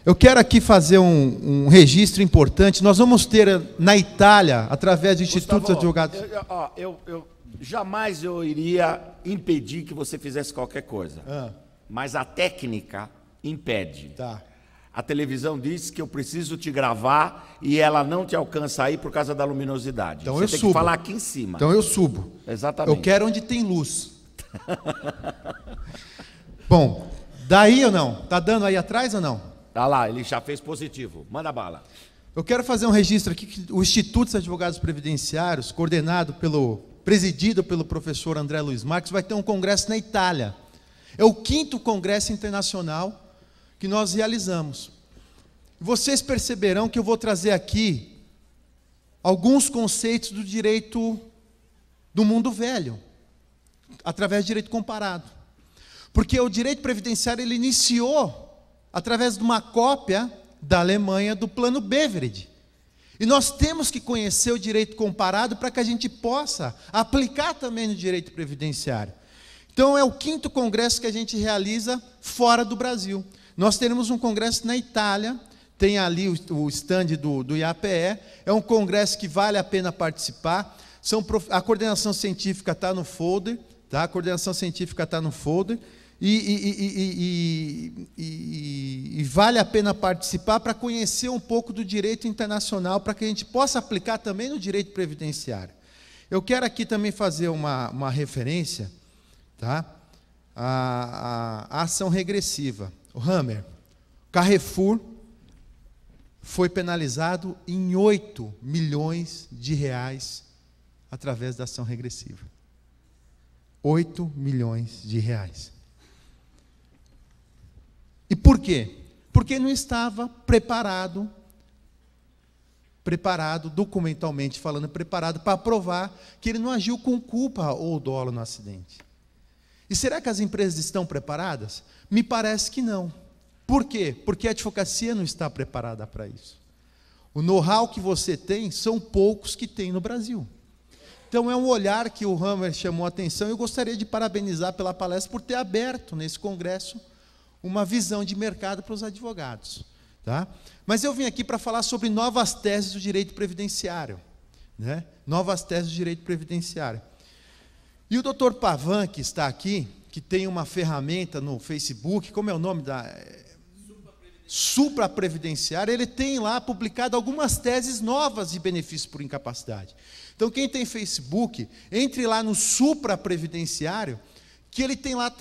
Eu quero aqui fazer um registro importante. Nós vamos ter na Itália, através do Instituto dos Advogados... Jamais eu iria impedir que você fizesse qualquer coisa. Mas a técnica impede. Tá. A televisão diz que eu preciso te gravar e ela não te alcança aí por causa da luminosidade. Então você eu tem subo. que falar aqui em cima. Então eu subo. Exatamente. Eu quero onde tem luz. Bom, daí ou não? Tá dando aí atrás ou não? Tá lá, ele já fez positivo. Manda bala. Eu quero fazer um registro aqui que o Instituto dos Advogados Previdenciários, presidido pelo professor André Luiz Marques, vai ter um congresso na Itália. É o 5º congresso internacional que nós realizamos. Vocês perceberão que eu vou trazer aqui alguns conceitos do direito do mundo velho, através do direito comparado. Porque o direito previdenciário ele iniciou através de uma cópia da Alemanha do Plano Beveridge. E nós temos que conhecer o direito comparado para que a gente possa aplicar também no direito previdenciário. Então, é o 5º congresso que a gente realiza fora do Brasil. Nós teremos um congresso na Itália, tem ali o stand do IAPE, é um congresso que vale a pena participar. A coordenação científica está no folder, tá? A coordenação científica está no folder, e vale a pena participar para conhecer um pouco do direito internacional, para que a gente possa aplicar também no direito previdenciário. Eu quero aqui também fazer uma referência, tá? A ação regressiva. O Hammer, Carrefour, foi penalizado em 8 milhões de reais através da ação regressiva. 8 milhões de reais. E por quê? Porque não estava preparado, documentalmente falando, preparado para provar que ele não agiu com culpa ou dolo no acidente. E será que as empresas estão preparadas? Me parece que não. Por quê? Porque a advocacia não está preparada para isso. O know-how que você tem, são poucos que tem no Brasil. Então, é um olhar que o Hammer chamou a atenção, e eu gostaria de parabenizar pela palestra por ter aberto nesse congresso uma visão de mercado para os advogados. Tá? Mas eu vim aqui para falar sobre novas teses do direito previdenciário. Né? Novas teses do direito previdenciário. E o doutor Pavan, que está aqui, que tem uma ferramenta no Facebook, como é o nome da... Supraprevidenciária, ele tem lá publicado algumas teses novas de benefício por incapacidade. Então, quem tem Facebook, entre lá no Supraprevidenciário, que ele tem lá,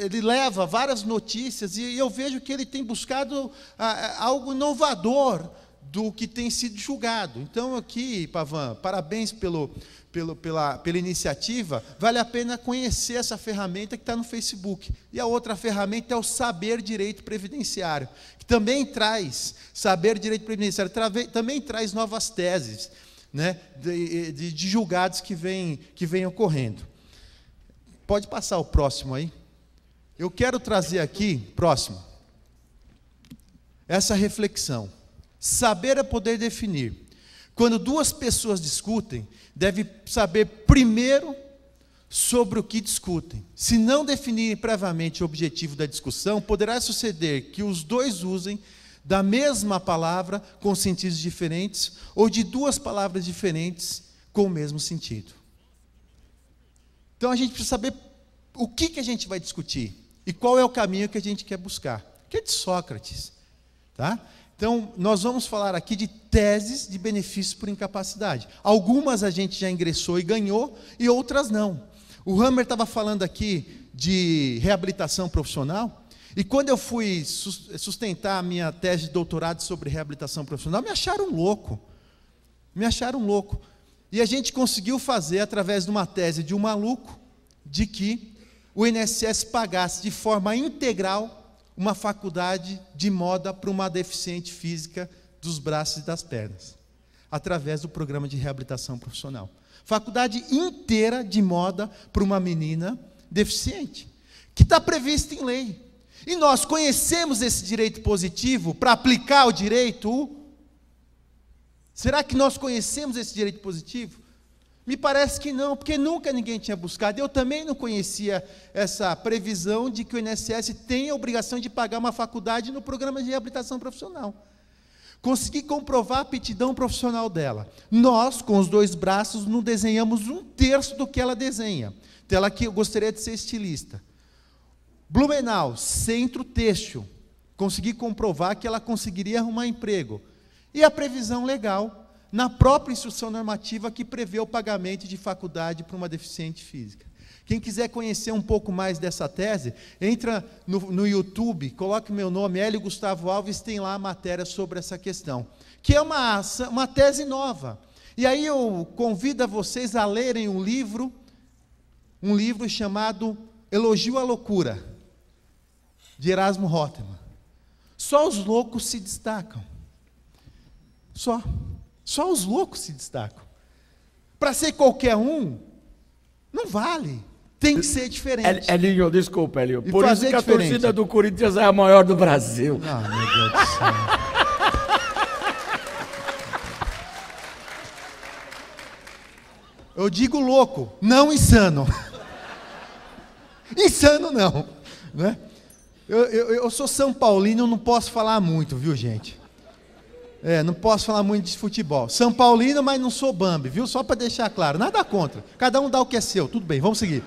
ele leva várias notícias, e eu vejo que ele tem buscado algo inovador do que tem sido julgado. Então, aqui, Pavan, parabéns pela iniciativa. Vale a pena conhecer essa ferramenta que está no Facebook. E a outra ferramenta é o Saber Direito Previdenciário, que também traz, Saber Direito Previdenciário, também traz novas teses, né, de julgados que vem ocorrendo. Pode passar o próximo aí. Eu quero trazer aqui, próximo, essa reflexão. Saber é poder definir. Quando duas pessoas discutem, deve saber primeiro sobre o que discutem. Se não definirem previamente o objetivo da discussão, poderá suceder que os dois usem da mesma palavra com sentidos diferentes, ou de duas palavras diferentes com o mesmo sentido. Então, a gente precisa saber o que a gente vai discutir e qual é o caminho que a gente quer buscar, que é de Sócrates. Tá? Então, nós vamos falar aqui de teses de benefício por incapacidade. Algumas a gente já ingressou e ganhou, e outras não. O Hammer estava falando aqui de reabilitação profissional, e quando eu fui sustentar a minha tese de doutorado sobre reabilitação profissional, me acharam louco. Me acharam louco. E a gente conseguiu fazer, através de uma tese de um maluco, de que o INSS pagasse de forma integral uma faculdade de moda para uma deficiente física dos braços e das pernas, através do programa de reabilitação profissional. Faculdade inteira de moda para uma menina deficiente, que está prevista em lei. E nós conhecemos esse direito positivo para aplicar o direito? Será que nós conhecemos esse direito positivo? Me parece que não, porque nunca ninguém tinha buscado. Eu também não conhecia essa previsão de que o INSS tem a obrigação de pagar uma faculdade no programa de reabilitação profissional. Consegui comprovar a aptidão profissional dela. Nós, com os 2 braços, não desenhamos 1/3 do que ela desenha. Então, ela que eu gostaria de ser estilista. Blumenau, centro têxtil. Consegui comprovar que ela conseguiria arrumar emprego. E a previsão legal na própria instrução normativa que prevê o pagamento de faculdade para uma deficiente física. Quem quiser conhecer um pouco mais dessa tese, entra no YouTube, coloque meu nome, Hélio Gustavo Alves, tem lá a matéria sobre essa questão, que é uma tese nova. E aí eu convido a vocês a lerem um livro chamado Elogio à Loucura, de Erasmo Rothman. Só os loucos se destacam. Só os loucos se destacam. Para ser qualquer um, não vale. Tem que ser diferente. Elinho, desculpa, Elinho. E Por isso que a torcida do Corinthians é a maior do Brasil. Ah, meu Deus do céu. Eu digo louco, não insano. Insano não. Né? Eu sou São Paulino, não posso falar muito, viu, gente? Não posso falar muito de futebol. São Paulino, mas não sou Bambi, viu? Só para deixar claro, nada contra. Cada um dá o que é seu, tudo bem, vamos seguir.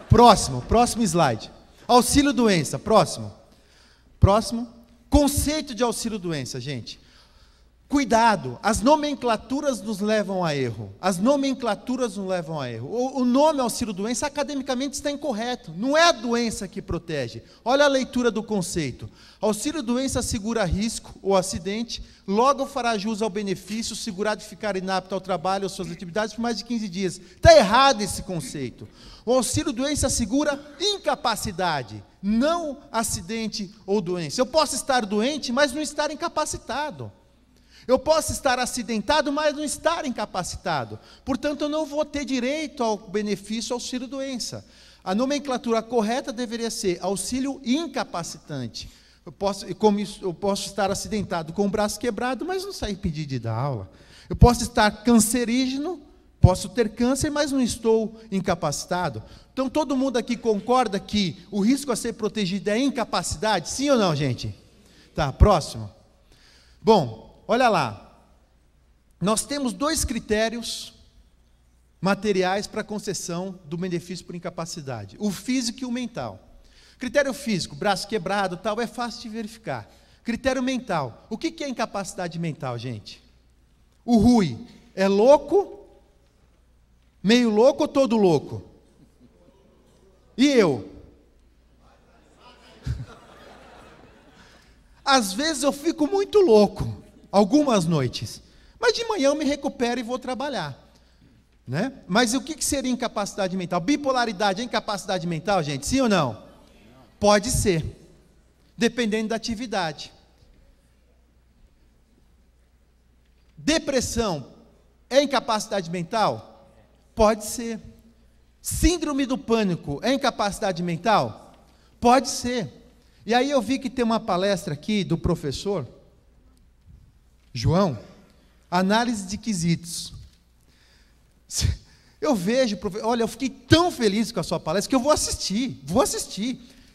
Próximo slide. Auxílio-doença, próximo. Conceito de auxílio-doença, gente. Cuidado, as nomenclaturas nos levam a erro. O nome auxílio-doença academicamente está incorreto. Não é a doença que protege. Olha a leitura do conceito. Auxílio-doença assegura risco ou acidente, logo fará jus ao benefício, segurado de ficar inapto ao trabalho ou suas atividades por mais de 15 dias. Está errado esse conceito. O auxílio-doença assegura incapacidade, não acidente ou doença. Eu posso estar doente, mas não estar incapacitado. Eu posso estar acidentado, mas não estar incapacitado. Portanto, eu não vou ter direito ao benefício auxílio-doença. A nomenclatura correta deveria ser auxílio incapacitante. Eu posso estar acidentado com o braço quebrado, mas não sair pedir de dar aula. Eu posso estar cancerígeno, posso ter câncer, mas não estou incapacitado. Então, todo mundo aqui concorda que o risco a ser protegido é incapacidade? Sim ou não, gente? Tá, próximo. Bom, olha lá, nós temos 2 critérios materiais para concessão do benefício por incapacidade, o físico e o mental. Critério físico, braço quebrado, tal, é fácil de verificar. Critério mental, o que é incapacidade mental, gente? O Rui é louco, meio louco ou todo louco? E eu? Às vezes eu fico muito louco. Algumas noites, mas de manhã eu me recupero e vou trabalhar, né? Mas o que seria incapacidade mental? Bipolaridade é incapacidade mental, gente? Sim ou não? Pode ser, dependendo da atividade. Depressão é incapacidade mental? Pode ser. Síndrome do pânico é incapacidade mental? Pode ser. E aí eu vi que tem uma palestra aqui do professor João, análise de quesitos. Eu vejo, olha, eu fiquei tão feliz com a sua palestra que eu vou assistir.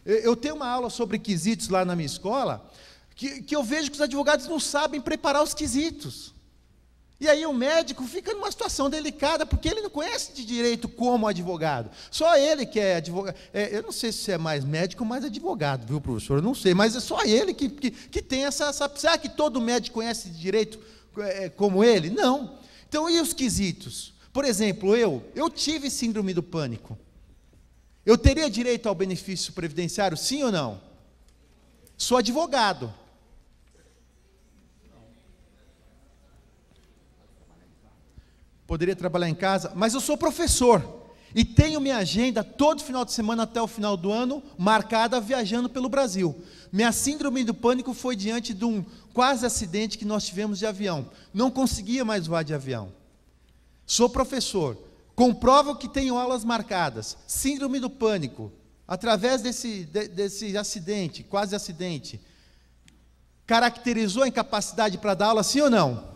Eu tenho uma aula sobre quesitos lá na minha escola, que eu vejo que os advogados não sabem preparar os quesitos. E aí o médico fica numa situação delicada, porque ele não conhece de direito como advogado. Só ele que é advogado. Eu não sei se é mais médico ou mais advogado, viu, professor? Eu não sei, mas é só ele que tem essa... Será que todo médico conhece de direito como ele? Não. Então, e os quesitos? Por exemplo, eu tive síndrome do pânico. Eu teria direito ao benefício previdenciário, sim ou não? Sou advogado. Poderia trabalhar em casa, mas eu sou professor e tenho minha agenda todo final de semana até o final do ano marcada viajando pelo Brasil. Minha síndrome do pânico foi diante de um quase acidente que nós tivemos de avião. Não conseguia mais voar de avião. Sou professor, comprovo que tenho aulas marcadas. Síndrome do pânico, através desse acidente, quase acidente, caracterizou a incapacidade para dar aula, sim ou não?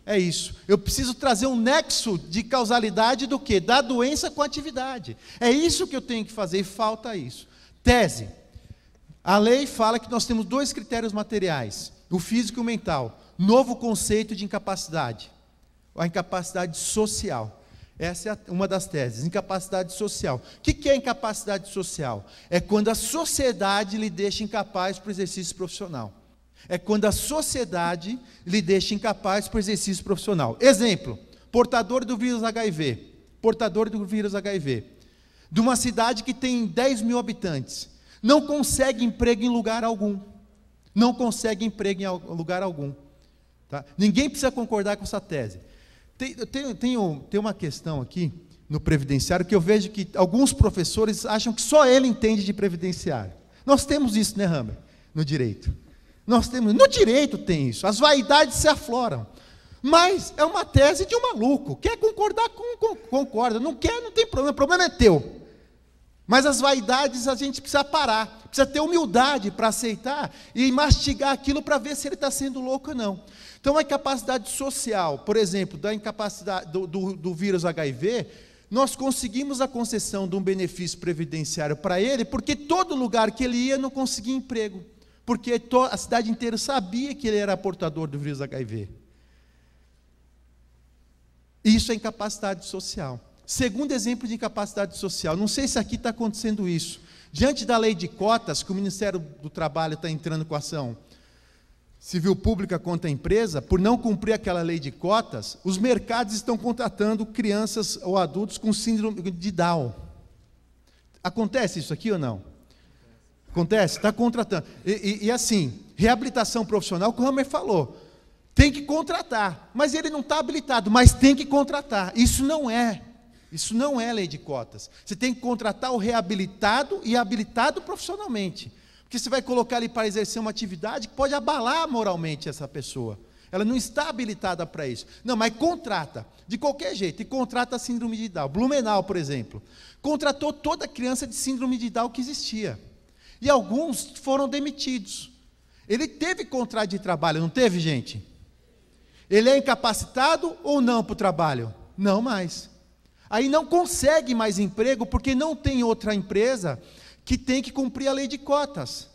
é isso. Eu preciso trazer um nexo de causalidade do quê? Da doença com a atividade. É isso que eu tenho que fazer, e falta isso. Tese. A lei fala que nós temos 2 critérios materiais, o físico e o mental. Novo conceito de incapacidade, a incapacidade social. Essa é uma das teses, incapacidade social. O que é incapacidade social? É quando a sociedade lhe deixa incapaz para o exercício profissional. É quando a sociedade lhe deixa incapaz para o exercício profissional. Exemplo, portador do vírus HIV. Portador do vírus HIV. De uma cidade que tem 10 mil habitantes. Não consegue emprego em lugar algum. Não consegue emprego em lugar algum. Tá? Ninguém precisa concordar com essa tese. Tem uma questão aqui no previdenciário que eu vejo que alguns professores acham que só ele entende de previdenciário. Nós temos isso, né, Hammer? No direito. No direito tem isso. As vaidades se afloram. Mas é uma tese de um maluco. Quer concordar, concorda. Não quer, não tem problema. O problema é teu. Mas as vaidades a gente precisa parar. Precisa ter humildade para aceitar e mastigar aquilo para ver se ele está sendo louco ou não. Então, a incapacidade social, por exemplo, da incapacidade do vírus HIV, nós conseguimos a concessão de um benefício previdenciário para ele, porque todo lugar que ele ia não conseguia emprego. Porque a cidade inteira sabia que ele era portador do vírus HIV. Isso é incapacidade social. Segundo exemplo de incapacidade social, não sei se aqui está acontecendo isso. Diante da lei de cotas, que o Ministério do Trabalho está entrando com ação civil pública contra a empresa, por não cumprir aquela lei de cotas, os mercados estão contratando crianças ou adultos com síndrome de Down. Acontece isso aqui ou não? Acontece? Está contratando. E assim, reabilitação profissional, como o Hammer falou, tem que contratar, mas ele não está habilitado, mas tem que contratar. Isso não é lei de cotas. Você tem que contratar o reabilitado e habilitado profissionalmente. Porque você vai colocar ele para exercer uma atividade que pode abalar moralmente essa pessoa. Ela não está habilitada para isso. Não, mas contrata, de qualquer jeito, e contrata a síndrome de Down. Blumenau, por exemplo, contratou toda criança de síndrome de Down que existia. E alguns foram demitidos. Ele teve contrato de trabalho, não teve, gente? Ele é incapacitado ou não para o trabalho? Não mais. Aí não consegue mais emprego porque não tem outra empresa que tem que cumprir a lei de cotas,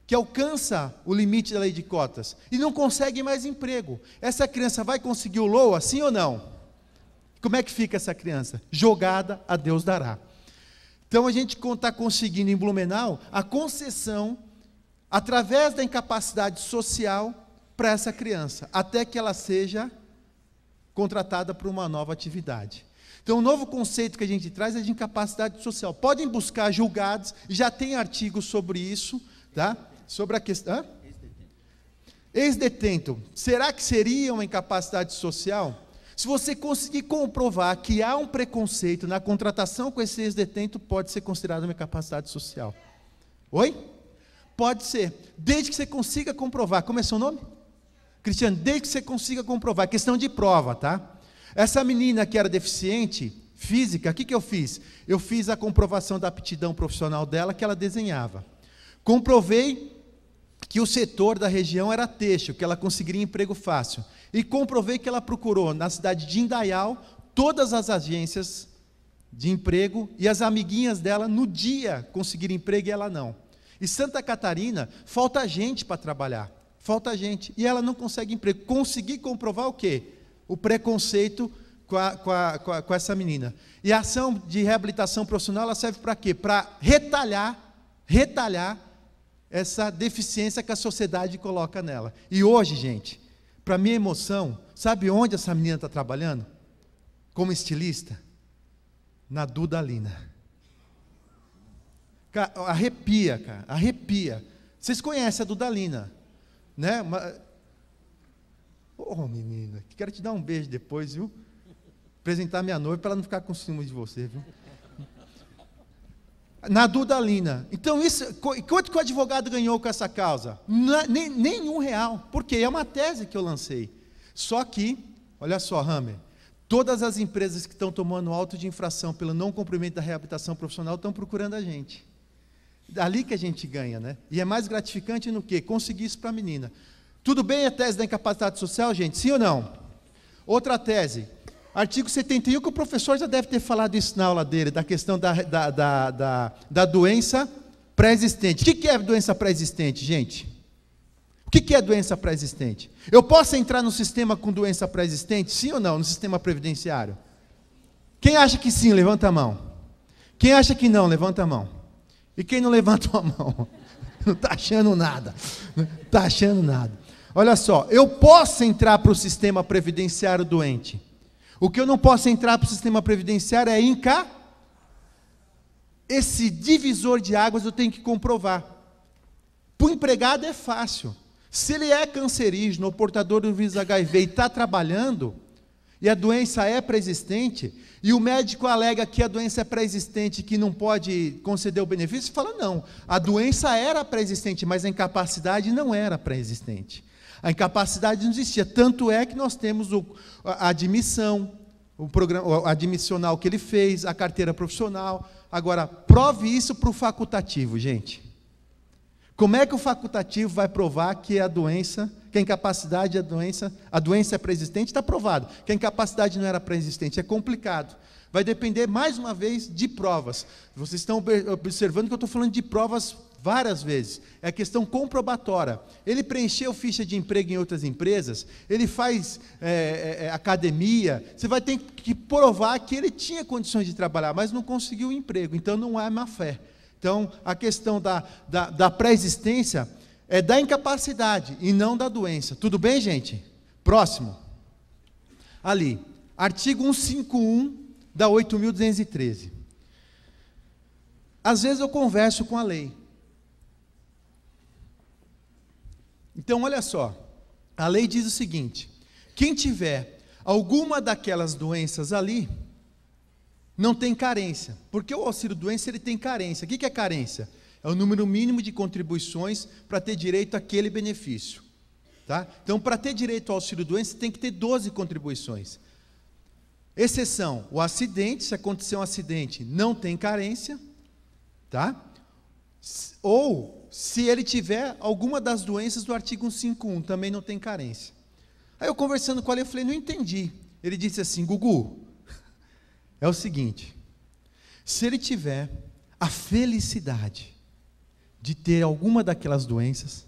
que alcança o limite da lei de cotas, e não consegue mais emprego. Essa criança vai conseguir o LOA, sim ou não? Como é que fica essa criança? Jogada a Deus dará. Então a gente está conseguindo em Blumenau a concessão, através da incapacidade social, para essa criança, até que ela seja contratada para uma nova atividade. Então, o novo conceito que a gente traz é de incapacidade social. Podem buscar julgados, já tem artigos sobre isso, tá? Sobre a questão... Ex-detento. Será que seria uma incapacidade social? Se você conseguir comprovar que há um preconceito na contratação com esse ex-detento, pode ser considerado uma incapacidade social. Oi? Pode ser. Desde que você consiga comprovar. Como é seu nome? Cristiano, desde que você consiga comprovar. É questão de prova, tá? Essa menina que era deficiente física, o que eu fiz? Eu fiz a comprovação da aptidão profissional dela, que ela desenhava. Comprovei que o setor da região era têxtil, que ela conseguiria emprego fácil. E comprovei que ela procurou, na cidade de Indaial, todas as agências de emprego, e as amiguinhas dela, no dia, conseguiram emprego e ela não. E Santa Catarina, falta gente para trabalhar. Falta gente. E ela não consegue emprego. Consegui comprovar o quê? O preconceito com essa menina. E a ação de reabilitação profissional, ela serve para quê? Para retalhar essa deficiência que a sociedade coloca nela. E hoje, gente, para minha emoção, sabe onde essa menina está trabalhando? Como estilista? Na Dudalina. Cara, arrepia, cara, arrepia. Vocês conhecem a Dudalina, né? Oh, menina, quero te dar um beijo depois, viu? Apresentar minha noiva para ela não ficar com ciúme de você, viu? Na Dudalina. Então, quanto que o advogado ganhou com essa causa? Nenhum real. Por quê? É uma tese que eu lancei. Só que, olha só, Hammer, todas as empresas que estão tomando auto de infração pelo não cumprimento da reabilitação profissional estão procurando a gente. Ali que a gente ganha, né? E é mais gratificante no quê? Conseguir isso para a menina. Tudo bem a tese da incapacidade social, gente? Sim ou não? Outra tese, artigo 71, que o professor já deve ter falado isso na aula dele, da questão da doença pré-existente. O que é doença pré-existente, gente? O que é doença pré-existente? Eu posso entrar no sistema com doença pré-existente? Sim ou não? No sistema previdenciário? Quem acha que sim, levanta a mão. Quem acha que não, levanta a mão. E quem não levanta a mão? Não está achando nada. Não está achando nada. Olha só, eu posso entrar para o sistema previdenciário doente. O que eu não posso entrar para o sistema previdenciário é esse divisor de águas eu tenho que comprovar. Para o empregado é fácil. Se ele é cancerígeno ou portador do vírus HIV e está trabalhando, e a doença é pré-existente, e o médico alega que a doença é pré-existente, que não pode conceder o benefício, fala, não, a doença era pré-existente, mas a incapacidade não era pré-existente. A incapacidade não existia, tanto é que nós temos a admissão, o programa admissional que ele fez, a carteira profissional. Agora, prove isso para o facultativo, gente. Como é que o facultativo vai provar que a doença, que a incapacidade a doença é pré-existente? Está provado. Que a incapacidade não era pré-existente. É complicado. Vai depender, mais uma vez, de provas. Vocês estão observando que eu estou falando de provas várias vezes. É a questão comprobatória. Ele preencheu ficha de emprego em outras empresas, ele faz academia, você vai ter que provar que ele tinha condições de trabalhar, mas não conseguiu o emprego. Então, não há má fé. Então, a questão da pré-existência é da incapacidade e não da doença. Tudo bem, gente? Próximo. Ali, artigo 151 da 8.213. Às vezes eu converso com a lei. Então, olha só. A lei diz o seguinte: quem tiver alguma daquelas doenças ali, não tem carência, porque o auxílio-doença ele tem carência. O que é carência? É o número mínimo de contribuições para ter direito àquele benefício. Tá? Então, para ter direito ao auxílio-doença, tem que ter 12 contribuições. Exceção, o acidente, se acontecer um acidente, não tem carência. Tá? Ou, se ele tiver alguma das doenças do artigo 151, também não tem carência. Aí eu conversando com ele, eu falei, não entendi. Ele disse assim, Gugu, é o seguinte, se ele tiver a felicidade de ter alguma daquelas doenças,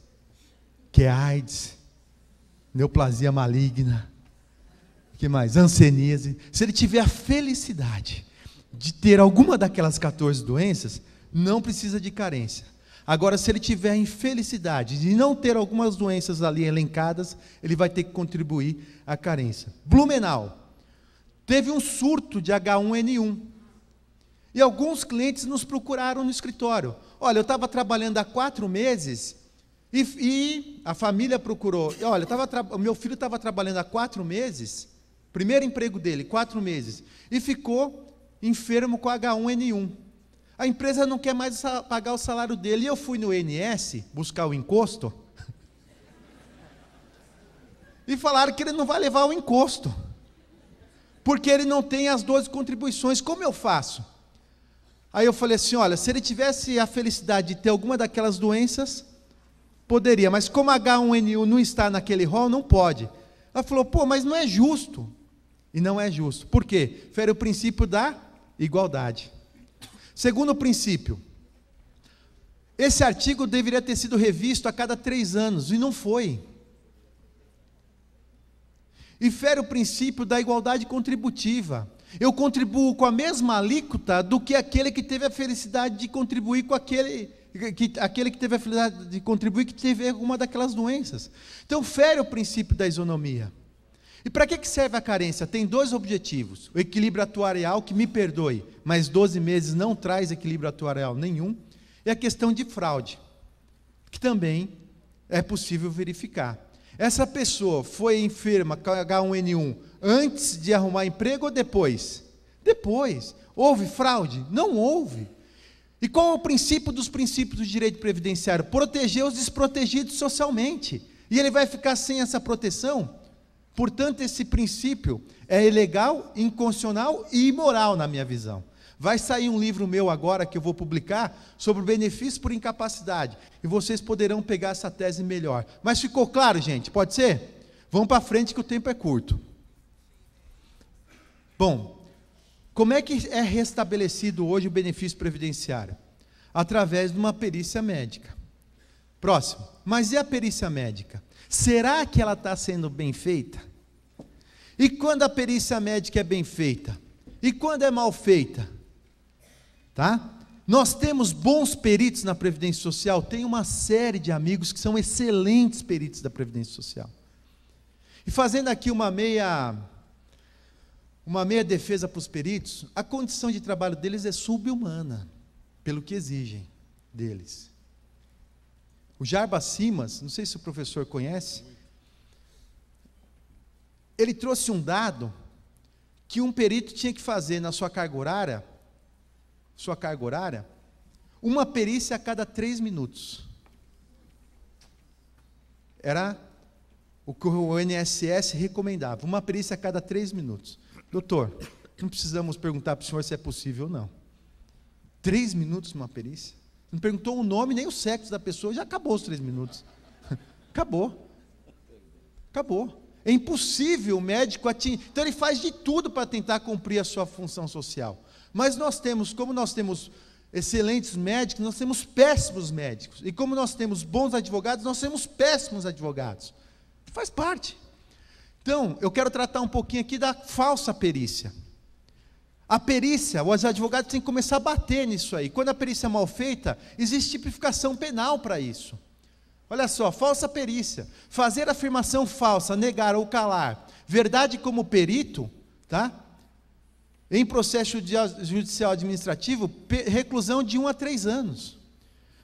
que é AIDS, neoplasia maligna, que mais? Hanseníase, se ele tiver a felicidade de ter alguma daquelas 14 doenças, não precisa de carência. Agora, se ele tiver a infelicidade de não ter algumas doenças ali elencadas, ele vai ter que contribuir à carência. Blumenau. Teve um surto de H1N1, e alguns clientes nos procuraram no escritório. Olha, eu estava trabalhando há 4 meses, e a família procurou. Olha, o meu filho estava trabalhando há 4 meses, primeiro emprego dele, 4 meses, e ficou enfermo com H1N1. A empresa não quer mais pagar o salário dele, e eu fui no INS buscar o encosto, e falaram que ele não vai levar o encosto, porque ele não tem as 12 contribuições. Como eu faço? Aí eu falei assim, olha, se ele tivesse a felicidade de ter alguma daquelas doenças, poderia, mas como H1N1 não está naquele rol, não pode. Ela falou, pô, mas não é justo. E não é justo. Por quê? Fere o princípio da igualdade. Segundo princípio, esse artigo deveria ter sido revisto a cada 3 anos, e não foi. E fere o princípio da igualdade contributiva. Eu contribuo com a mesma alíquota do que aquele que teve a felicidade de contribuir com aquele que teve a felicidade de contribuir, que teve alguma daquelas doenças. Então, fere o princípio da isonomia. E para que serve a carência? Tem 2 objetivos. O equilíbrio atuarial, que me perdoe, mas 12 meses não traz equilíbrio atuarial nenhum. E a questão de fraude, que também é possível verificar. Essa pessoa foi enferma com H1N1 antes de arrumar emprego ou depois? Depois. Houve fraude? Não houve. E qual é o princípio dos princípios do direito previdenciário? Proteger os desprotegidos socialmente. E ele vai ficar sem essa proteção? Portanto, esse princípio é ilegal, inconstitucional e imoral na minha visão. Vai sair um livro meu agora, que eu vou publicar, sobre benefício por incapacidade. E vocês poderão pegar essa tese melhor. Mas ficou claro, gente? Pode ser? Vamos para frente que o tempo é curto. Bom, como é que é restabelecido hoje o benefício previdenciário? Através de uma perícia médica. Próximo. Mas e a perícia médica? Será que ela está sendo bem feita? E quando a perícia médica é bem feita? E quando é mal feita? Tá? Nós temos bons peritos na Previdência Social, tem uma série de amigos que são excelentes peritos da Previdência Social. E fazendo aqui uma meia defesa para os peritos, a condição de trabalho deles é sub-humana, pelo que exigem deles. O Jarbas Simas, não sei se o professor conhece, ele trouxe um dado que um perito tinha que fazer na sua carga horária, uma perícia a cada 3 minutos. Era o que o INSS recomendava, uma perícia a cada 3 minutos. Doutor, não precisamos perguntar para o senhor se é possível ou não. 3 minutos uma perícia? Não perguntou o nome nem o sexo da pessoa, já acabou os 3 minutos. Acabou. É impossível o médico atingir. Então ele faz de tudo para tentar cumprir a sua função social. Mas como nós temos excelentes médicos, nós temos péssimos médicos. E como nós temos bons advogados, nós temos péssimos advogados. Faz parte. Então, eu quero tratar um pouquinho aqui da falsa perícia. A perícia, os advogados têm que começar a bater nisso aí. Quando a perícia é mal feita, existe tipificação penal para isso. Olha só, falsa perícia. Fazer afirmação falsa, negar ou calar verdade como perito, tá? Em processo judicial administrativo, reclusão de 1 a 3 anos.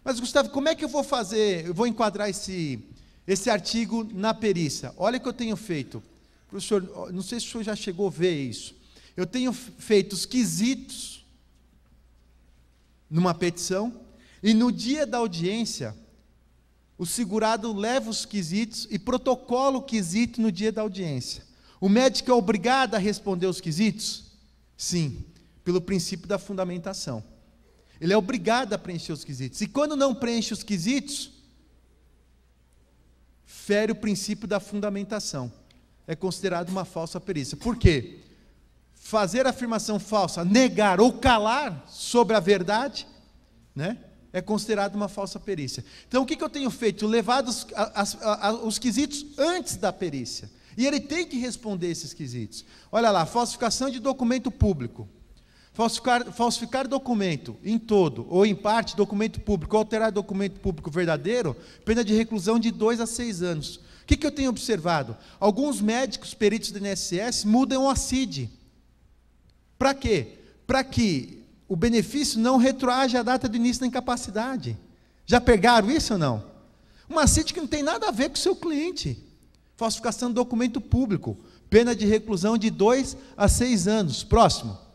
Mas, Gustavo, como é que eu vou fazer, eu vou enquadrar esse artigo na perícia? Olha o que eu tenho feito. Professor, não sei se o senhor já chegou a ver isso. Eu tenho feito os quesitos numa petição, e no dia da audiência, o segurado leva os quesitos e protocola o quesito no dia da audiência. O médico é obrigado a responder os quesitos? Sim, pelo princípio da fundamentação. Ele é obrigado a preencher os quesitos. E quando não preenche os quesitos, fere o princípio da fundamentação. É considerado uma falsa perícia. Por quê? Fazer afirmação falsa, negar ou calar sobre a verdade, né, é considerado uma falsa perícia. Então, o que eu tenho feito? Levado os quesitos antes da perícia. E ele tem que responder esses quesitos. Olha lá, falsificação de documento público. Falsificar documento em todo ou em parte, documento público, alterar documento público verdadeiro, pena de reclusão de 2 a 6 anos. O que eu tenho observado? Alguns médicos, peritos do INSS, mudam a CID. Para quê? Para que o benefício não retroaja a data do início da incapacidade. Já pegaram isso ou não? Uma CID que não tem nada a ver com o seu cliente. Falsificação de documento público, pena de reclusão de 2 a 6 anos. Próximo.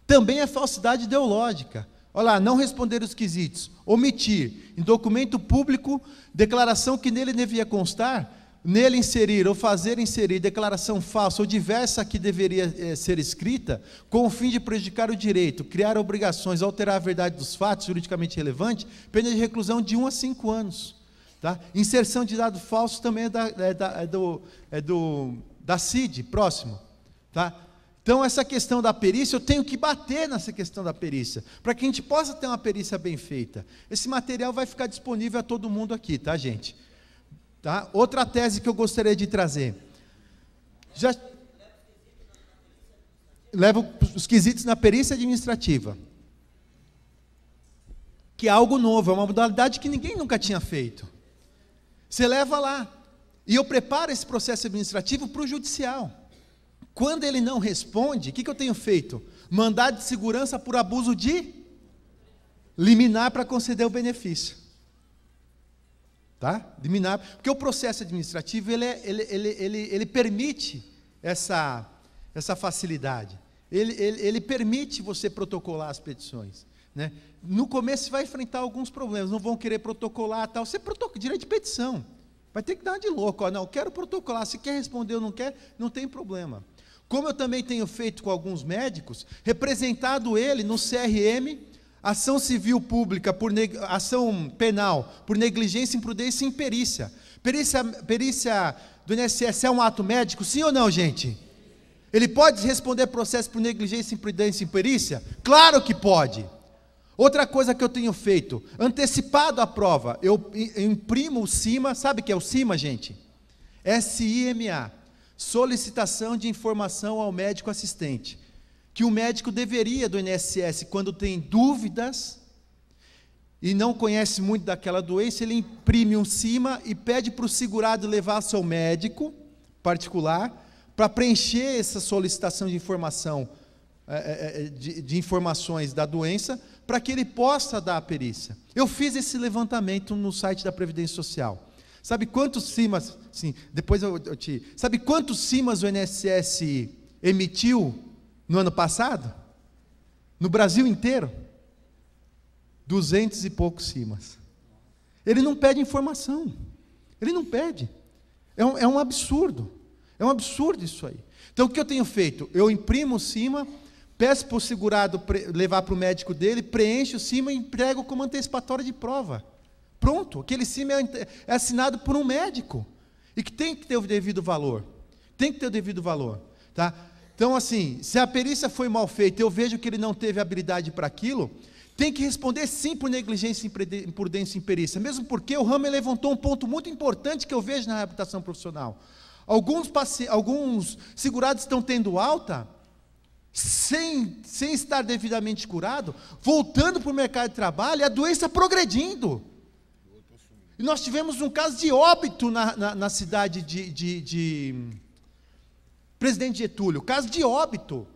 Também é falsidade ideológica. Olha lá, não responder os quesitos, omitir em documento público declaração que nele devia constar, nele inserir ou fazer inserir declaração falsa ou diversa que deveria ser escrita, com o fim de prejudicar o direito, criar obrigações, alterar a verdade dos fatos juridicamente relevante, pena de reclusão de 1 a 5 anos. Tá? Inserção de dado falso também é da CID, próximo. Tá? Então, essa questão da perícia, eu tenho que bater nessa questão da perícia, para que a gente possa ter uma perícia bem feita. Esse material vai ficar disponível a todo mundo aqui, tá, gente? Tá? Outra tese que eu gostaria de trazer. Leva os quesitos na perícia administrativa, que é algo novo, é uma modalidade que ninguém nunca tinha feito. Você leva lá, e eu preparo esse processo administrativo para o judicial. Quando ele não responde, o que eu tenho feito? Mandado de segurança por abuso de liminar para conceder o benefício. Tá? Liminar, porque o processo administrativo, ele permite essa facilidade. Ele permite você protocolar as petições. Né? No começo você vai enfrentar alguns problemas, não vão querer protocolar, tal. Você protocola, direito de petição, vai ter que dar de louco, ó, não, quero protocolar, se quer responder ou não quer, não tem problema. Como eu também tenho feito com alguns médicos, representado ele no CRM, ação civil pública, ação penal, por negligência, imprudência e imperícia. Perícia do INSS é um ato médico, sim ou não, gente? Ele pode responder processo por negligência, imprudência e imperícia? Claro que pode. Outra coisa que eu tenho feito, antecipado a prova, eu imprimo o CIMA, sabe o que é o CIMA, gente? SIMA, solicitação de informação ao médico assistente, que o médico deveria do INSS, quando tem dúvidas e não conhece muito daquela doença, ele imprime um CIMA e pede para o segurado levar ao seu médico particular, para preencher essa solicitação de informação, de informações da doença, para que ele possa dar a perícia. Eu fiz esse levantamento no site da Previdência Social. Sabe quantos CIMAs, sim, depois sabe quantos CIMAs o INSS emitiu no ano passado? No Brasil inteiro? 200 e poucos CIMAs. Ele não pede informação. Ele não pede. É um absurdo. É um absurdo isso aí. Então, o que eu tenho feito? Eu imprimo o CIMA, peço para o segurado levar para o médico dele, preencho o CIMA e entrego como antecipatória de prova. Pronto, aquele CIMA é assinado por um médico. E que tem que ter o devido valor. Tem que ter o devido valor. Tá? Então, assim, se a perícia foi mal feita, eu vejo que ele não teve habilidade para aquilo, tem que responder sim por negligência, imprudência e imperícia. Mesmo porque o Hammer levantou um ponto muito importante que eu vejo na reabilitação profissional. Alguns segurados estão tendo alta, sem estar devidamente curado, voltando para o mercado de trabalho, e a doença progredindo. E nós tivemos um caso de óbito na cidade de Presidente Getúlio, caso de óbito.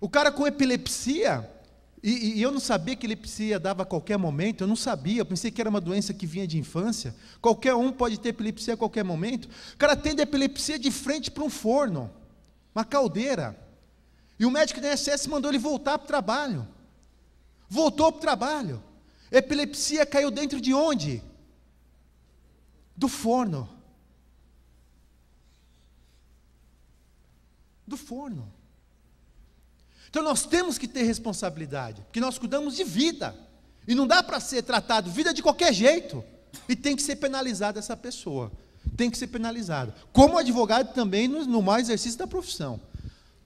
O cara com epilepsia, e eu não sabia que epilepsia dava a qualquer momento, eu não sabia, eu pensei que era uma doença que vinha de infância. Qualquer um pode ter epilepsia a qualquer momento. O cara tem epilepsia de frente para um forno, uma caldeira. E o médico do INSS mandou ele voltar para o trabalho. Voltou para o trabalho. Epilepsia caiu dentro de onde? Do forno. Do forno. Então nós temos que ter responsabilidade, porque nós cuidamos de vida, e não dá para ser tratado vida de qualquer jeito, e tem que ser penalizada essa pessoa, tem que ser penalizado, como advogado também no mau exercício da profissão,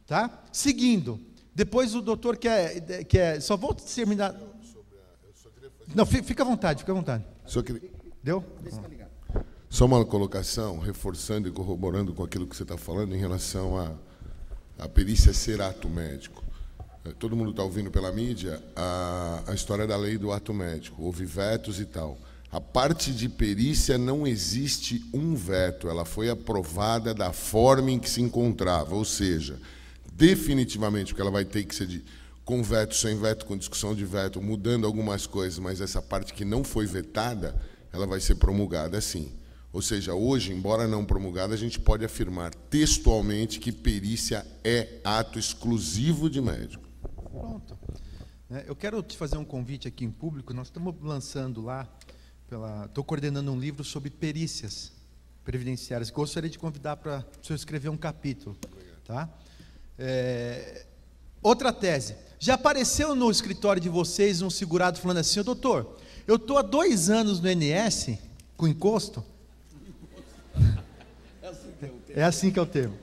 tá? Seguindo, depois o doutor quer só vou terminar, não, fica à vontade, deu? Só uma colocação, reforçando e corroborando com aquilo que você está falando em relação à perícia ser ato médico. Todo mundo está ouvindo pela mídia a história da lei do ato médico, houve vetos e tal. A parte de perícia não existe um veto, ela foi aprovada da forma em que se encontrava, ou seja, definitivamente, porque ela vai ter que ser com veto, sem veto, com discussão de veto, mudando algumas coisas, mas essa parte que não foi vetada, ela vai ser promulgada sim. Ou seja, hoje, embora não promulgada, a gente pode afirmar textualmente que perícia é ato exclusivo de médico. Pronto. Eu quero te fazer um convite aqui em público, nós estamos lançando lá, estou coordenando um livro sobre perícias previdenciárias, gostaria de convidar para o senhor escrever um capítulo. Tá? Outra tese, já apareceu no escritório de vocês um segurado falando assim, doutor, eu estou há 2 anos no INSS, com encosto, é assim que é o termo,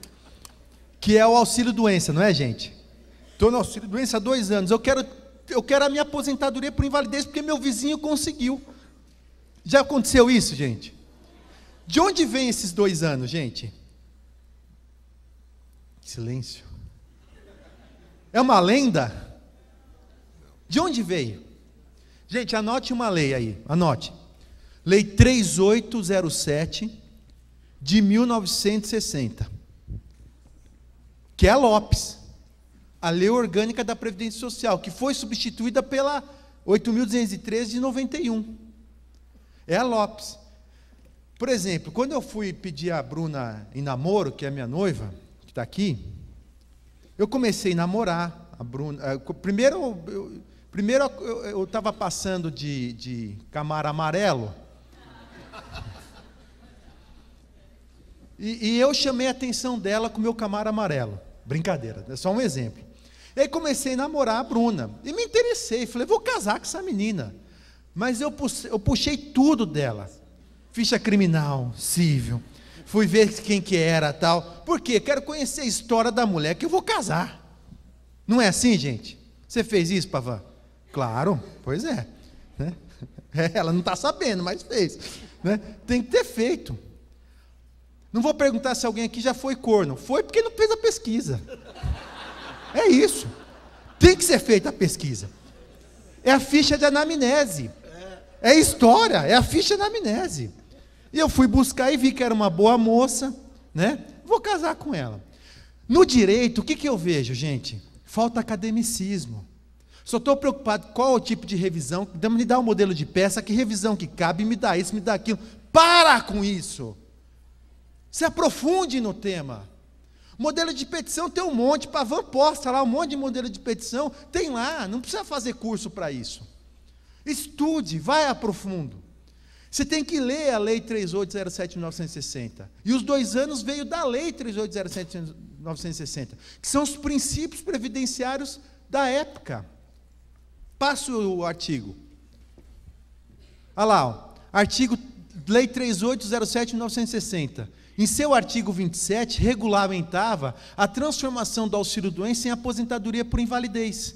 que é o auxílio doença, não é, gente? Estou no auxílio doença há 2 anos, eu quero a minha aposentadoria por invalidez, porque meu vizinho conseguiu. Já aconteceu isso, gente? De onde vem esses 2 anos, gente? Silêncio. É uma lenda? De onde veio? Gente, anote uma lei aí, anote. Lei 3807 de 1960, que é a Lopes, a Lei Orgânica da Previdência Social, que foi substituída pela 8.213 de 91. É a Lopes. Por exemplo, quando eu fui pedir a Bruna em namoro, que é a minha noiva, que está aqui, eu comecei a namorar a Bruna. Primeiro eu estava passando de Camaro amarelo, e eu chamei a atenção dela com o meu Camaro amarelo. Brincadeira, é só um exemplo. E aí comecei a namorar a Bruna, e me interessei, falei, vou casar com essa menina. Mas eu puxei tudo dela, ficha criminal, civil, Fui ver quem que era, tal. Por quê? Quero conhecer a história da mulher que eu vou casar. Não é assim, gente? Você fez isso, Pavan? Claro, pois é. Né? Ela não está sabendo, mas fez. Né? Tem que ter feito. Não vou perguntar se alguém aqui já foi corno. Foi porque não fez a pesquisa. É isso. Tem que ser feita a pesquisa. É a ficha de anamnese. É história, é a ficha de anamnese. E eu fui buscar e vi que era uma boa moça, né? Vou casar com ela. No direito, o que eu vejo, gente? Falta academicismo. Só estou preocupado qual o tipo de revisão. Me dá um modelo de peça, que revisão que cabe, me dá isso, me dá aquilo. Para com isso. Se aprofunde no tema. Modelo de petição tem um monte, Pavan posta lá um monte de modelo de petição, tem lá, não precisa fazer curso para isso. Estude, vai a profundo. Você tem que ler a Lei 3807 de 1960. E os 2 anos veio da Lei 3807 de 1960, que são os princípios previdenciários da época. Passo o artigo. Olha lá, ó, artigo Lei 3807 de 1960. Em seu artigo 27, regulamentava a transformação do auxílio-doença em aposentadoria por invalidez,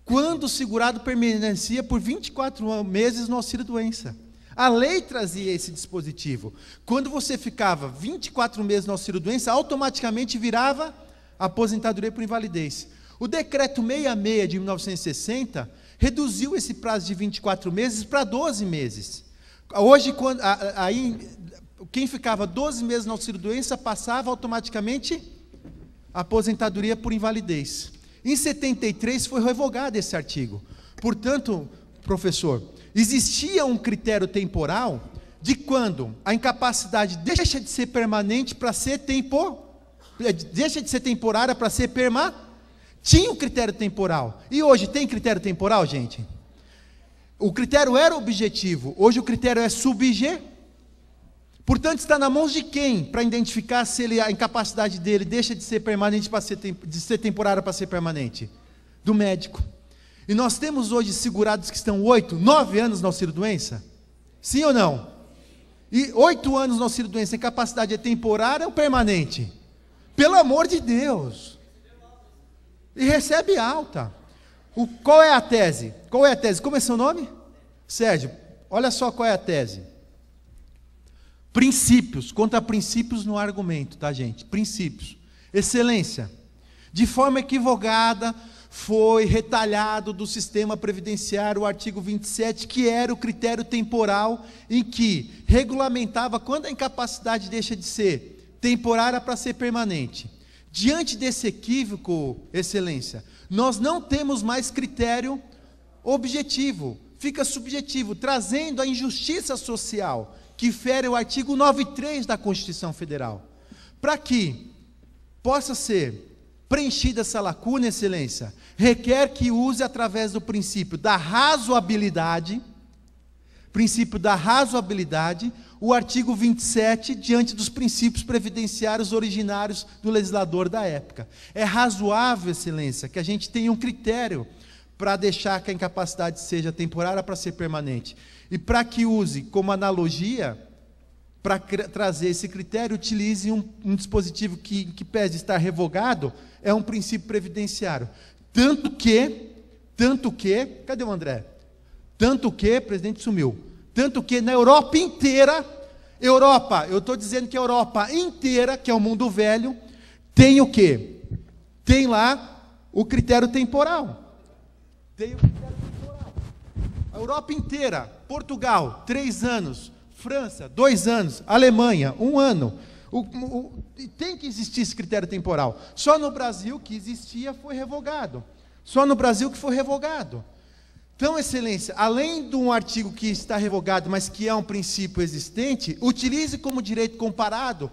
quando o segurado permanecia por 24 meses no auxílio-doença. A lei trazia esse dispositivo. Quando você ficava 24 meses no auxílio-doença, automaticamente virava aposentadoria por invalidez. O decreto 66 de 1960 reduziu esse prazo de 24 meses para 12 meses. Hoje, quem ficava 12 meses no auxílio-doença passava automaticamente a aposentadoria por invalidez. Em 73 foi revogado esse artigo. Portanto, professor, existia um critério temporal de quando a incapacidade deixa de ser permanente para ser deixa de ser temporária para ser permanente. Tinha um critério temporal. E hoje tem critério temporal, gente? O critério era objetivo, hoje o critério é subjetivo. Portanto, está na mão de quem para identificar se a incapacidade dele deixa de ser permanente de ser temporária para ser permanente? Do médico. E nós temos hoje segurados que estão 8, 9 anos no auxílio-doença? Sim ou não? E 8 anos no auxílio-doença, a incapacidade é temporária ou permanente? Pelo amor de Deus! E recebe alta. Qual é a tese? Qual é a tese? Como é seu nome? Sérgio, olha só qual é a tese. Princípios, contra princípios no argumento, tá, gente? Princípios. Excelência. De forma equivocada, foi retalhado do sistema previdenciário o artigo 27, que era o critério temporal em que regulamentava quando a incapacidade deixa de ser temporária para ser permanente. Diante desse equívoco, excelência, nós não temos mais critério objetivo, fica subjetivo, trazendo a injustiça social, que fere o artigo 93 da Constituição Federal. Para que possa ser preenchida essa lacuna, excelência, requer que use através do princípio da razoabilidade, o artigo 27, diante dos princípios previdenciários originários do legislador da época. É razoável, excelência, que a gente tenha um critério para deixar que a incapacidade seja temporária para ser permanente. E para que use como analogia, para trazer esse critério, utilize um dispositivo que pese estar revogado, é um princípio previdenciário. Tanto que, cadê o André? Tanto que, presidente sumiu, tanto que na Europa inteira, eu estou dizendo que a Europa inteira, que é o mundo velho, tem o quê? Tem lá o critério temporal. A Europa inteira, Portugal, 3 anos, França, 2 anos, Alemanha, 1 ano. Tem que existir esse critério temporal. Só no Brasil que existia foi revogado. Então, excelência, além de um artigo que está revogado, mas que é um princípio existente, utilize como direito comparado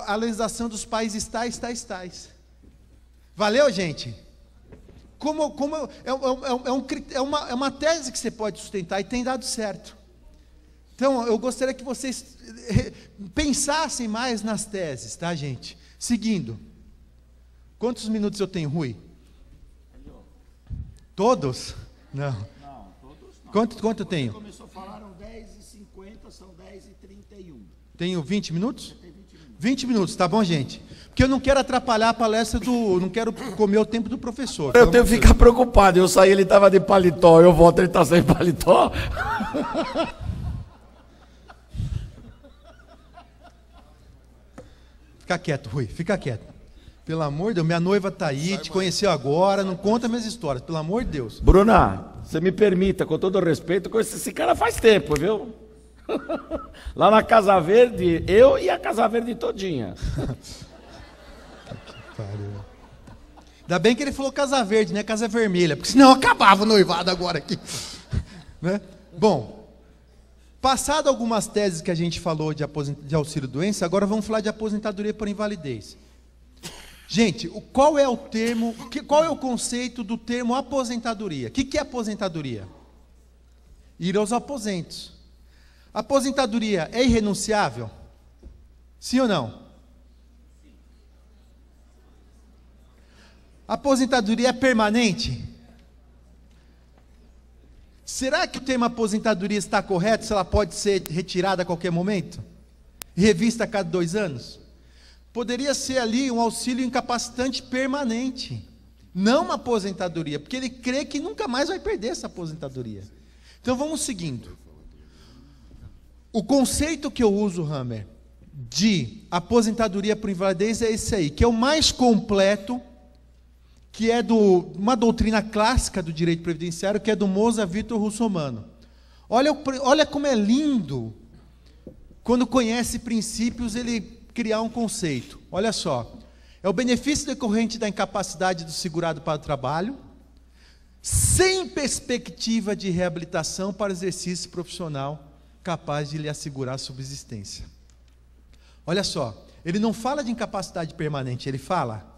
a legislação dos países tais. Valeu, gente? É uma tese que você pode sustentar e tem dado certo. Então, eu gostaria que vocês pensassem mais nas teses, tá, gente? Seguindo. Quantos minutos eu tenho, Rui? Todos? Não. Não, todos não. Quanto eu tenho? Você começou a falar, 10h50, são 10h31. Tenho 20 minutos? Você tem 20 minutos. 20 minutos, tá bom, gente? Porque eu não quero atrapalhar a palestra não quero comer o tempo do professor. Eu tenho que ficar preocupado. Eu saí, ele estava de paletó, eu volto, ele está sem paletó. Fica quieto, Rui, fica quieto. Pelo amor de Deus, minha noiva está aí, te conheceu agora, não conta minhas histórias, pelo amor de Deus. Bruna, você me permita, com todo respeito, conheço esse cara faz tempo, viu? Lá na Casa Verde, eu e a Casa Verde todinha. Ainda bem que ele falou Casa Verde, né? Casa Vermelha, porque senão acabava o noivado agora aqui. Né? Bom, passado algumas teses que a gente falou de auxílio-doença, agora vamos falar de aposentadoria por invalidez. Gente, qual é o termo, qual é o conceito do termo aposentadoria? O que é aposentadoria? Ir aos aposentos. Aposentadoria é irrenunciável? Sim ou não? Aposentadoria é permanente? Será que o termo aposentadoria está correto, se ela pode ser retirada a qualquer momento? Revista a cada 2 anos? Poderia ser ali um auxílio incapacitante permanente, não uma aposentadoria, porque ele crê que nunca mais vai perder essa aposentadoria. Então vamos seguindo. O conceito que eu uso, Hammer, de aposentadoria por invalidez é esse aí, que é o mais completo, que é uma doutrina clássica do direito previdenciário, que é do Moza Vitor Russomano. Olha como é lindo, quando conhece princípios, ele criar um conceito. Olha só, é o benefício decorrente da incapacidade do segurado para o trabalho, sem perspectiva de reabilitação para exercício profissional capaz de lhe assegurar a subsistência. Olha só, ele não fala de incapacidade permanente, ele fala...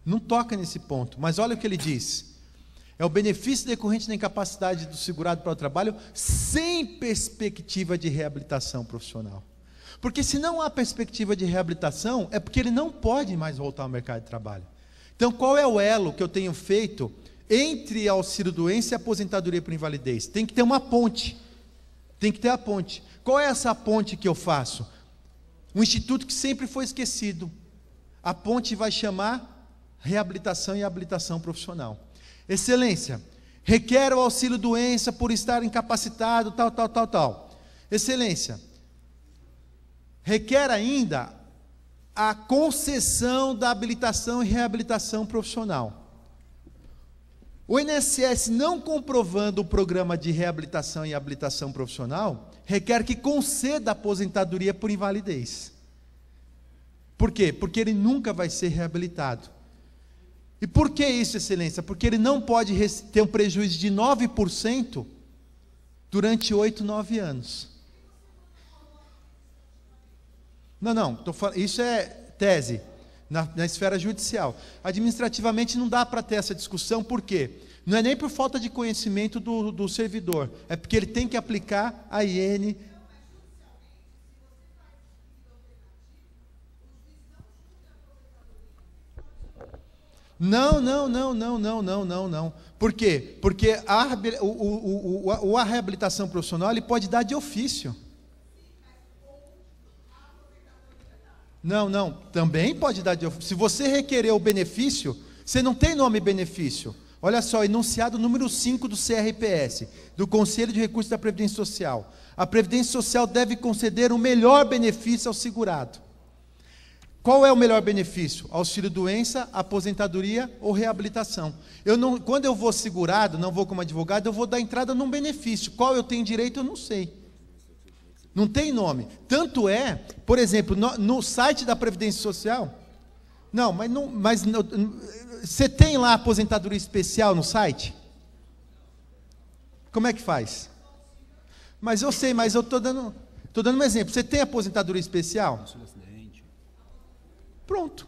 Não toca nesse ponto, mas olha o que ele diz. É o benefício decorrente da incapacidade do segurado para o trabalho sem perspectiva de reabilitação profissional. Porque se não há perspectiva de reabilitação, é porque ele não pode mais voltar ao mercado de trabalho. Então, qual é o elo que eu tenho feito entre auxílio-doença e aposentadoria por invalidez? Tem que ter uma ponte. Tem que ter a ponte. Qual é essa ponte que eu faço? Um instituto que sempre foi esquecido. A ponte vai chamar reabilitação e habilitação profissional. Excelência, requer o auxílio-doença por estar incapacitado, tal. Excelência, requer ainda a concessão da habilitação e reabilitação profissional. O INSS, não comprovando o programa de reabilitação e habilitação profissional, requer que conceda a aposentadoria por invalidez. Por quê? Porque ele nunca vai ser reabilitado. E por que isso, excelência? Porque ele não pode ter um prejuízo de 9% durante 8, 9 anos. Não, isso é tese, na esfera judicial. Administrativamente não dá para ter essa discussão, por quê? Não é nem por falta de conhecimento do servidor, é porque ele tem que aplicar a IN. Não. Por quê? Porque a reabilitação profissional ele pode dar de ofício. Não, também pode dar de ofício. Se você requerer o benefício, você não tem nome benefício. Olha só, enunciado número 5 do CRPS, do Conselho de Recursos da Previdência Social. A Previdência Social deve conceder o melhor benefício ao segurado. Qual é o melhor benefício? Auxílio-doença, aposentadoria ou reabilitação. Quando eu vou segurado, não vou como advogado, eu vou dar entrada num benefício. Qual eu tenho direito, eu não sei. Não tem nome. Tanto é, por exemplo, no site da Previdência Social... Você tem lá aposentadoria especial no site? Como é que faz? Mas eu sei, mas eu estou dando um exemplo. Você tem aposentadoria especial? Pronto.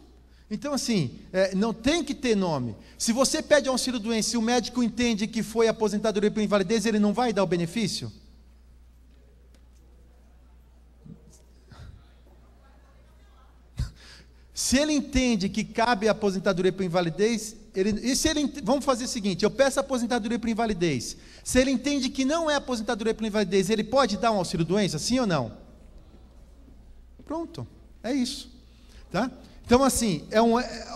Então, assim, não tem que ter nome. Se você pede auxílio-doença e o médico entende que foi aposentadoria por invalidez, ele não vai dar o benefício? Se ele entende que cabe a aposentadoria por invalidez, vamos fazer o seguinte, eu peço a aposentadoria por invalidez. Se ele entende que não é aposentadoria por invalidez, ele pode dar um auxílio-doença, sim ou não? Pronto. É isso. Tá? Então, assim,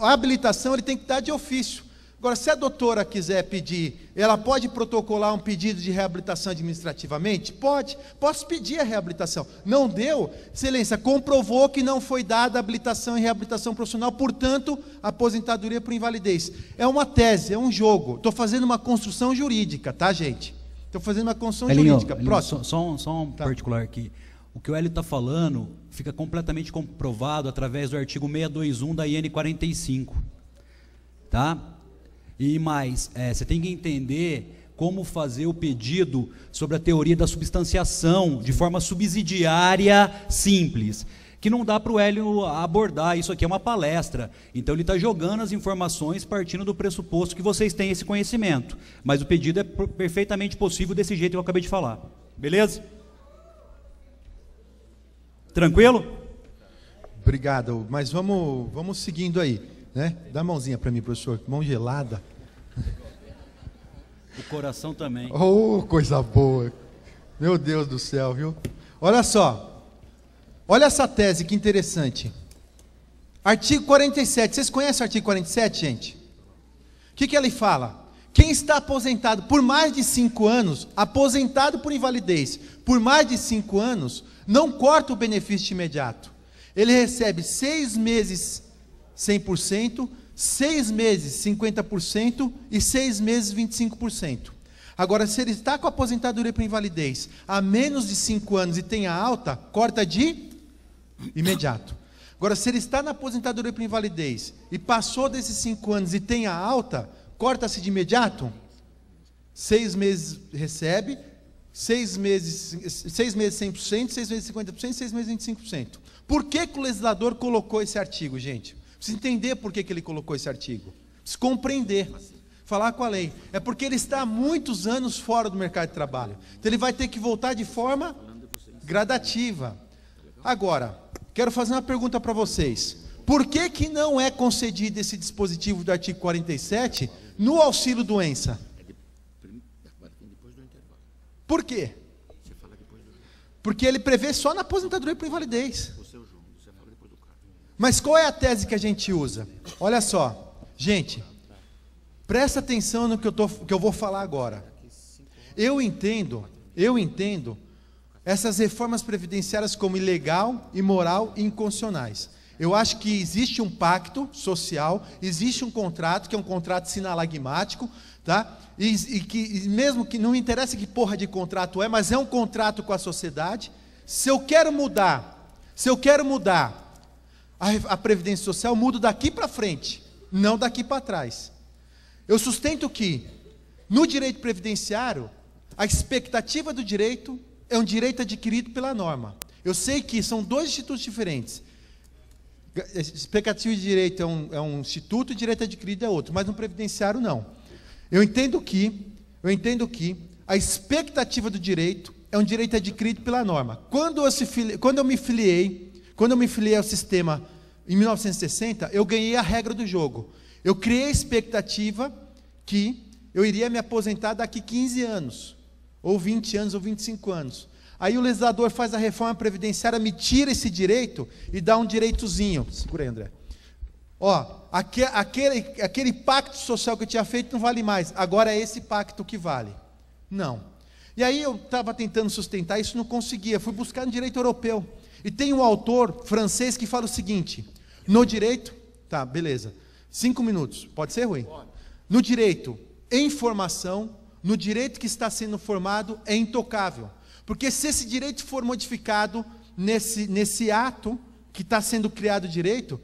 a habilitação ele tem que dar de ofício. Agora, se a doutora quiser pedir, ela pode protocolar um pedido de reabilitação administrativamente? Pode. Posso pedir a reabilitação. Não deu? Excelência, comprovou que não foi dada habilitação e reabilitação profissional, portanto, aposentadoria por invalidez. É uma tese, é um jogo. Estou fazendo uma construção jurídica, tá, gente? Estou fazendo uma construção jurídica. Próximo. Só um particular aqui. O que o Hélio está falando fica completamente comprovado através do artigo 621 da IN 45. Tá? E mais, você tem que entender como fazer o pedido sobre a teoria da substanciação de forma subsidiária simples, que não dá para o Hélio abordar, isso aqui é uma palestra, então ele está jogando as informações partindo do pressuposto que vocês têm esse conhecimento, mas o pedido é perfeitamente possível desse jeito que eu acabei de falar, beleza? Tranquilo? Obrigado, mas vamos seguindo aí. Né? Dá a mãozinha para mim, professor, mão gelada. O coração também. Oh, coisa boa. Meu Deus do céu, viu? Olha só. Olha essa tese, que interessante. Artigo 47. Vocês conhecem o artigo 47, gente? O que ele fala? Quem está aposentado por mais de 5 anos, aposentado por invalidez, por mais de 5 anos, não corta o benefício imediato. Ele recebe 6 meses 100%, 6 meses 50% e 6 meses 25%. Agora, se ele está com a aposentadoria por invalidez há menos de 5 anos e tem a alta, corta de imediato. Agora, se ele está na aposentadoria por invalidez e passou desses 5 anos e tem a alta, corta-se de imediato? 6 meses recebe, 6 meses 100%, 6 meses 50%, 6 meses 25%. Por que o legislador colocou esse artigo, gente? Precisa entender por que ele colocou esse artigo. Precisa compreender. Falar com a lei. É porque ele está há muitos anos fora do mercado de trabalho. Então ele vai ter que voltar de forma gradativa. Agora, quero fazer uma pergunta para vocês. Por que não é concedido esse dispositivo do artigo 47 no auxílio doença? Por quê? Porque ele prevê só na aposentadoria por invalidez. Mas qual é a tese que a gente usa? Olha só, gente, presta atenção no que eu vou falar agora. Eu entendo essas reformas previdenciárias como ilegal, imoral e inconstitucionais. Eu acho que existe um pacto social, existe um contrato, que é um contrato sinalagmático, tá? E que mesmo que não interessa que porra de contrato é, mas é um contrato com a sociedade. Se eu quero mudar a Previdência Social, mudo daqui para frente, não daqui para trás. Eu sustento que, no direito previdenciário, a expectativa do direito é um direito adquirido pela norma. Eu sei que são dois institutos diferentes. Expectativa de direito é um instituto e direito adquirido é outro, mas no previdenciário não. Eu entendo que a expectativa do direito é um direito adquirido pela norma. Quando eu me filiei ao sistema em 1960, eu ganhei a regra do jogo. Eu criei a expectativa que eu iria me aposentar daqui 15 anos, ou 20 anos, ou 25 anos. Aí o legislador faz a reforma previdenciária, me tira esse direito e dá um direitozinho. Segura aí, André. Ó, aquele pacto social que eu tinha feito não vale mais. Agora é esse pacto que vale. Não. E aí eu estava tentando sustentar isso, não conseguia. Fui buscar no direito europeu. E tem um autor francês que fala o seguinte: no direito, tá, beleza, 5 minutos, pode ser, Rui? No direito em formação, no direito que está sendo formado, é intocável. Porque se esse direito for modificado nesse ato que está sendo criado o direito,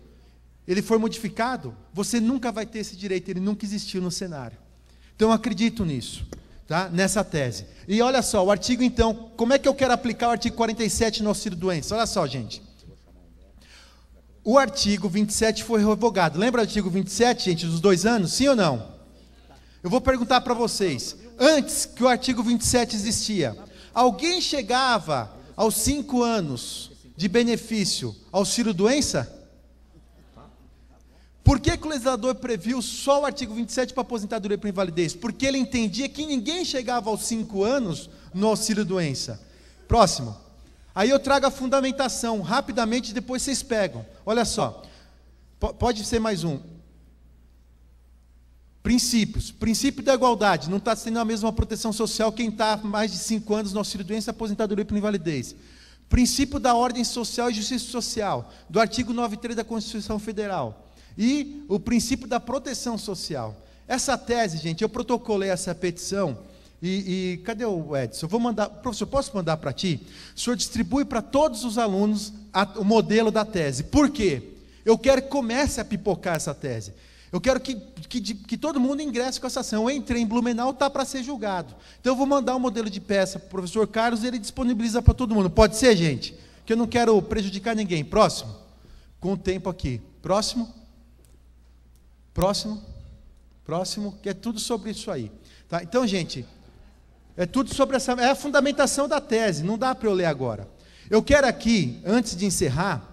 ele for modificado, você nunca vai ter esse direito, ele nunca existiu no cenário. Então eu acredito nisso, tá? Nessa tese. E olha só, o artigo então, como é que eu quero aplicar o artigo 47 no auxílio doença? Olha só, gente. O artigo 27 foi revogado. Lembra do artigo 27, gente, dos 2 anos? Sim ou não? Eu vou perguntar para vocês. Antes que o artigo 27 existia, alguém chegava aos 5 anos de benefício auxílio doença? Por que o legislador previu só o artigo 27 para aposentadoria por invalidez? Porque ele entendia que ninguém chegava aos 5 anos no auxílio doença. Próximo. Aí eu trago a fundamentação, rapidamente, depois vocês pegam. Olha só, pode ser mais um. Princípios. Princípio da igualdade, não está tendo a mesma proteção social quem está há mais de 5 anos no auxílio-doença, aposentadoria por invalidez. Princípio da ordem social e justiça social, do artigo 93 da Constituição Federal. E o princípio da proteção social. Essa tese, gente, eu protocolei essa petição, e cadê o Edson? Eu vou mandar, professor, posso mandar para ti? O senhor distribui para todos os alunos o modelo da tese. Por quê? Eu quero que comece a pipocar essa tese. Eu quero que todo mundo ingresse com essa ação. Eu entrei em Blumenau, está para ser julgado. Então eu vou mandar um modelo de peça para o professor Carlos e ele disponibiliza para todo mundo. Pode ser, gente? Que eu não quero prejudicar ninguém. Próximo. Com o tempo aqui. Próximo. Próximo. Próximo. Que é tudo sobre isso aí. Tá? Então, gente, é tudo sobre essa... É a fundamentação da tese. Não dá para eu ler agora. Eu quero aqui, antes de encerrar,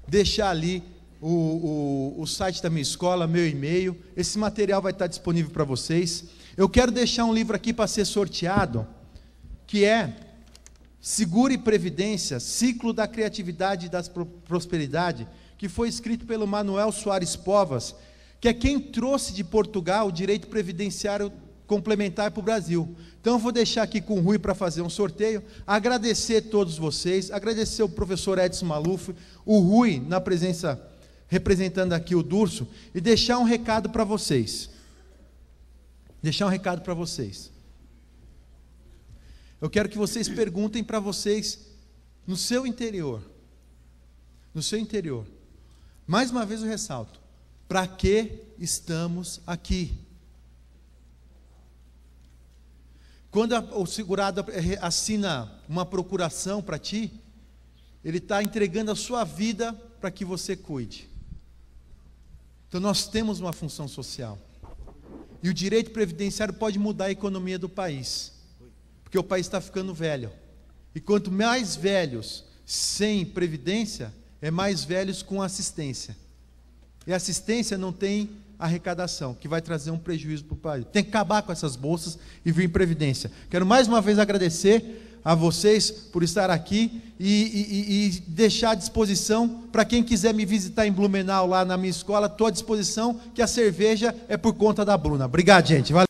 deixar ali o site da minha escola, meu e-mail. Esse material vai estar disponível para vocês. Eu quero deixar um livro aqui para ser sorteado, que é Seguro e Previdência, Ciclo da Criatividade e da Prosperidade, que foi escrito pelo Manuel Soares Povas, que é quem trouxe de Portugal o direito previdenciário complementar para o Brasil. Então eu vou deixar aqui com o Rui para fazer um sorteio, agradecer a todos vocês, agradecer o professor Edson Maluf, o Rui na presença, representando aqui o Durso, e deixar um recado para vocês. Eu quero que vocês perguntem para vocês, no seu interior, mais uma vez eu ressalto, para que estamos aqui? Quando o segurado assina uma procuração para ti, ele está entregando a sua vida para que você cuide. Então nós temos uma função social. E o direito previdenciário pode mudar a economia do país. Porque o país está ficando velho. E quanto mais velhos sem previdência, é mais velhos com assistência. E assistência não tem arrecadação, que vai trazer um prejuízo para o país. Tem que acabar com essas bolsas e vir em previdência. Quero mais uma vez agradecer a vocês por estar aqui e deixar à disposição, para quem quiser me visitar em Blumenau, lá na minha escola, estou à disposição, que a cerveja é por conta da Bruna. Obrigado, gente. Valeu.